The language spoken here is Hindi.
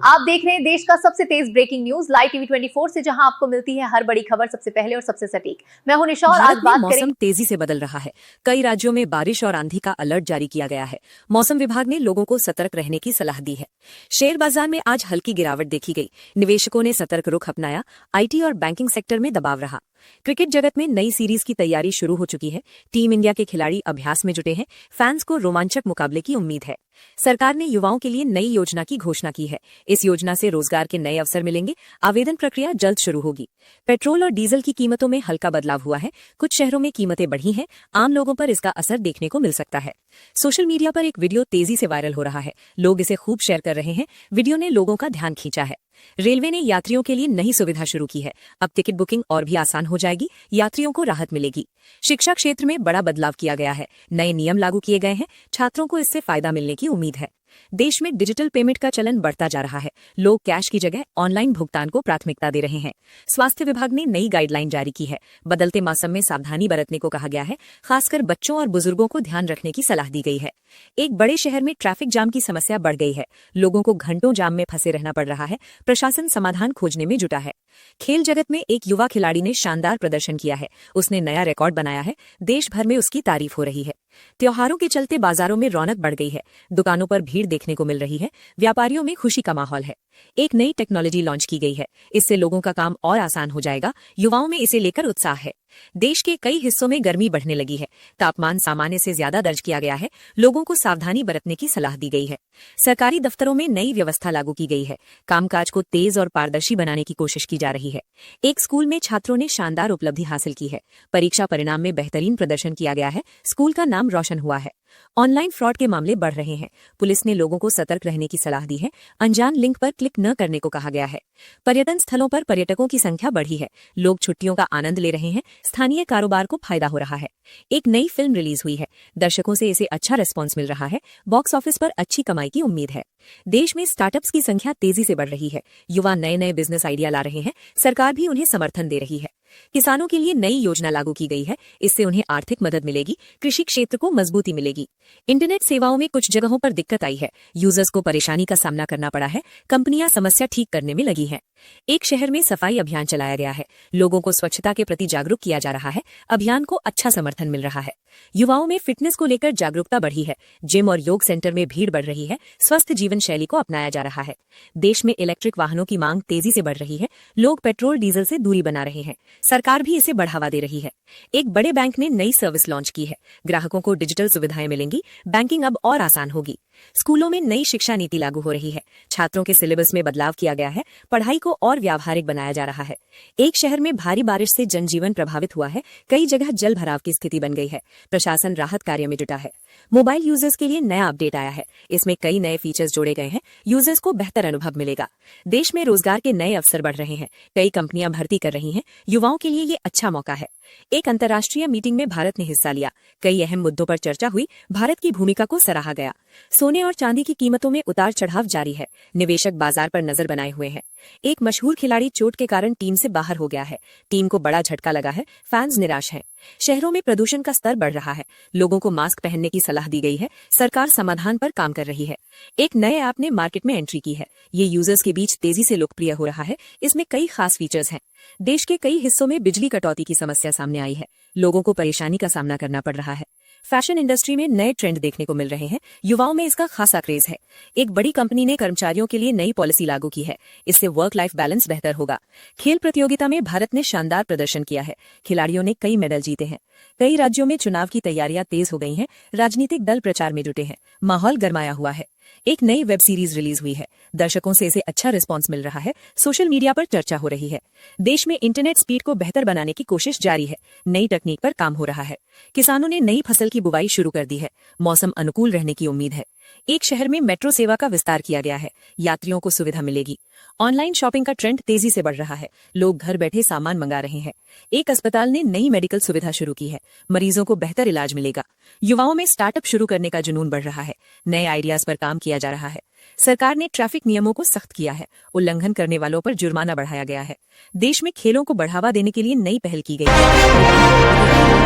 आप देख रहे हैं देश का सबसे तेज ब्रेकिंग न्यूज लाइव टीवी 24 से, जहां आपको मिलती है हर बड़ी खबर सबसे पहले और सबसे सटीक। मैं हूं निशा और आज बात करेंगे। मौसम तेजी से बदल रहा है। कई राज्यों में बारिश और आंधी का अलर्ट जारी किया गया है। मौसम विभाग ने लोगों को सतर्क रहने की सलाह दी है। शेयर बाजार में आज हल्की गिरावट देखी गई। निवेशकों ने सतर्क रुख अपनाया। आईटी और बैंकिंग सेक्टर में दबाव रहा। क्रिकेट जगत में नई सीरीज की तैयारी शुरू हो चुकी है। टीम इंडिया के खिलाड़ी अभ्यास में जुटे हैं। फैंस को रोमांचक मुकाबले की उम्मीद है। सरकार ने युवाओं के लिए नई योजना की घोषणा की है। इस योजना से रोजगार के नए अवसर मिलेंगे। आवेदन प्रक्रिया जल्द शुरू होगी। पेट्रोल और डीजल की कीमतों में हल्का बदलाव हुआ है। कुछ शहरों में कीमतें बढ़ी हैं। आम लोगों पर इसका असर देखने को मिल सकता है। सोशल मीडिया पर एक वीडियो तेजी से वायरल हो रहा है। लोग इसे खूब शेयर कर रहे हैं। वीडियो ने लोगों का ध्यान खींचा है। रेलवे ने यात्रियों के लिए नई सुविधा शुरू की है। अब टिकट बुकिंग और भी आसान हो जाएगी। यात्रियों को राहत मिलेगी। शिक्षा क्षेत्र में बड़ा बदलाव किया गया है। नए नियम लागू किए गए हैं। छात्रों को इससे फायदा मिलने की उम्मीद है। देश में डिजिटल पेमेंट का चलन बढ़ता जा रहा है। लोग कैश की जगह ऑनलाइन भुगतान को प्राथमिकता दे रहे हैं। स्वास्थ्य विभाग ने नई गाइडलाइन जारी की है। बदलते मौसम में सावधानी बरतने को कहा गया है। खासकर बच्चों और बुजुर्गों को ध्यान रखने की सलाह दी गई है। एक बड़े शहर में ट्रैफिक जाम की समस्या बढ़ गई है। लोगों को घंटों जाम में फंसे रहना पड़ रहा है। प्रशासन समाधान खोजने में जुटा है। खेल जगत में एक युवा खिलाड़ी ने शानदार प्रदर्शन किया है। उसने नया रिकॉर्ड बनाया है। देश भर में उसकी तारीफ हो रही है। त्योहारों के चलते बाजारों में रौनक बढ़ गई है। दुकानों पर भीड़ देखने को मिल रही है। व्यापारियों में खुशी का माहौल है। एक नई टेक्नोलॉजी लॉन्च की गई है। इससे लोगों का काम और आसान हो जाएगा। युवाओं में इसे लेकर उत्साह है। देश के कई हिस्सों में गर्मी बढ़ने लगी है। तापमान सामान्य से ज्यादा दर्ज किया गया है। लोगों को सावधानी बरतने की सलाह दी गई है। सरकारी दफ्तरों में नई व्यवस्था लागू की गई है। कामकाज को तेज और पारदर्शी बनाने की कोशिश की जा रही है। एक स्कूल में छात्रों ने शानदार उपलब्धि हासिल की है। परीक्षा परिणाम में बेहतरीन प्रदर्शन किया गया है। स्कूल का नाम रोशन हुआ है। ऑनलाइन फ्रॉड के मामले बढ़ रहे हैं। पुलिस ने लोगों को सतर्क रहने की सलाह दी है। अनजान लिंक पर क्लिक न करने को कहा गया है। पर्यटन स्थलों पर पर्यटकों की संख्या बढ़ी है। लोग छुट्टियों का आनंद ले रहे हैं। स्थानीय कारोबार को फायदा हो रहा है। एक नई फिल्म रिलीज हुई है। दर्शकों से इसे अच्छा रिस्पॉन्स मिल रहा है। बॉक्स ऑफिस पर अच्छी कमाई की उम्मीद है। देश में स्टार्टअप्स की संख्या तेजी से बढ़ रही है। युवा नए नए बिजनेस आइडिया ला रहे हैं। सरकार भी उन्हें समर्थन दे रही है। किसानों के लिए नई योजना लागू की गई है। इससे उन्हें आर्थिक मदद मिलेगी। कृषि क्षेत्र को मजबूती मिलेगी। इंटरनेट सेवाओं में कुछ जगहों पर दिक्कत आई है। यूजर्स को परेशानी का सामना करना पड़ा है। कंपनियां समस्या ठीक करने में लगी हैं। एक शहर में सफाई अभियान चलाया गया है। लोगों को स्वच्छता के प्रति जागरूक किया जा रहा है। अभियान को अच्छा समर्थन मिल रहा है। युवाओं में फिटनेस को लेकर जागरूकता बढ़ी है। जिम और योग सेंटर में भीड़ बढ़ रही है। स्वस्थ जीवन शैली को अपनाया जा रहा है। देश में इलेक्ट्रिक वाहनों की मांग तेजी से बढ़ रही है। लोग पेट्रोल डीजल से दूरी बना रहे हैं। सरकार भी इसे बढ़ावा दे रही है। एक बड़े बैंक ने नई सर्विस लॉन्च की है। ग्राहकों को डिजिटल सुविधाएं मिलेंगी। बैंकिंग अब और आसान होगी। स्कूलों में नई शिक्षा नीति लागू हो रही है। छात्रों के सिलेबस में बदलाव किया गया है। पढ़ाई को और व्यावहारिक बनाया जा रहा है। एक शहर में भारी बारिश से जनजीवन प्रभावित हुआ है। कई जगह जल भराव की स्थिति बन गई है। प्रशासन राहत कार्य में जुटा है। मोबाइल यूजर्स के लिए नया अपडेट आया है। इसमें कई नए फीचर्स जोड़े गए हैं। यूजर्स को बेहतर अनुभव मिलेगा। देश में रोजगार के नए अवसर बढ़ रहे हैं। कई कंपनियां भर्ती कर रही हैं। युवाओं के लिए ये अच्छा मौका है। एक अंतर्राष्ट्रीय मीटिंग में भारत ने हिस्सा लिया। कई अहम मुद्दों पर चर्चा हुई। भारत की भूमिका को सराहा गया। सोने और चांदी की कीमतों में उतार चढ़ाव जारी है। निवेशक बाजार पर नजर बनाए हुए हैं। एक मशहूर खिलाड़ी चोट के कारण टीम से बाहर हो गया है। टीम को बड़ा झटका लगा है। फैंस निराश हैं। शहरों में प्रदूषण का स्तर बढ़ रहा है। लोगों को मास्क पहनने की सलाह दी गई है। सरकार समाधान पर काम कर रही है। एक नए ऐप ने मार्केट में एंट्री की है। ये यूजर्स के बीच तेजी से लोकप्रिय हो रहा है। इसमें कई खास फीचर्स हैं। देश के कई हिस्सों में बिजली कटौती की समस्या सामने आई है। लोगों को परेशानी का सामना करना पड़ रहा है। फैशन इंडस्ट्री में नए ट्रेंड देखने को मिल रहे हैं। युवाओं में इसका खासा क्रेज है। एक बड़ी कंपनी ने कर्मचारियों के लिए नई पॉलिसी लागू की है। इससे वर्क लाइफ बैलेंस बेहतर होगा। खेल प्रतियोगिता में भारत ने शानदार प्रदर्शन किया है। खिलाड़ियों ने कई मेडल जीते हैं। कई राज्यों में चुनाव की तैयारियां तेज हो गई हैं। राजनीतिक दल प्रचार में जुटे हैं। माहौल गरमाया हुआ है। एक नई वेब सीरीज रिलीज हुई है। दर्शकों से इसे अच्छा रिस्पॉन्स मिल रहा है। सोशल मीडिया पर चर्चा हो रही है। देश में इंटरनेट स्पीड को बेहतर बनाने की कोशिश जारी है। नई तकनीक पर काम हो रहा है। किसानों ने नई फसल की बुवाई शुरू कर दी है। मौसम अनुकूल रहने की उम्मीद है। एक शहर में मेट्रो सेवा का विस्तार किया गया है। यात्रियों को सुविधा मिलेगी। ऑनलाइन शॉपिंग का ट्रेंड तेजी से बढ़ रहा है। लोग घर बैठे सामान मंगा रहे हैं। एक अस्पताल ने नई मेडिकल सुविधा शुरू की है। मरीजों को बेहतर इलाज मिलेगा। युवाओं में स्टार्टअप शुरू करने का जुनून बढ़ रहा है। नए आइडियाज पर काम किया जा रहा है। सरकार ने ट्रैफिक नियमों को सख्त किया है। उल्लंघन करने वालों पर जुर्माना बढ़ाया गया है। देश में खेलों को बढ़ावा देने के लिए नई पहल की गई है।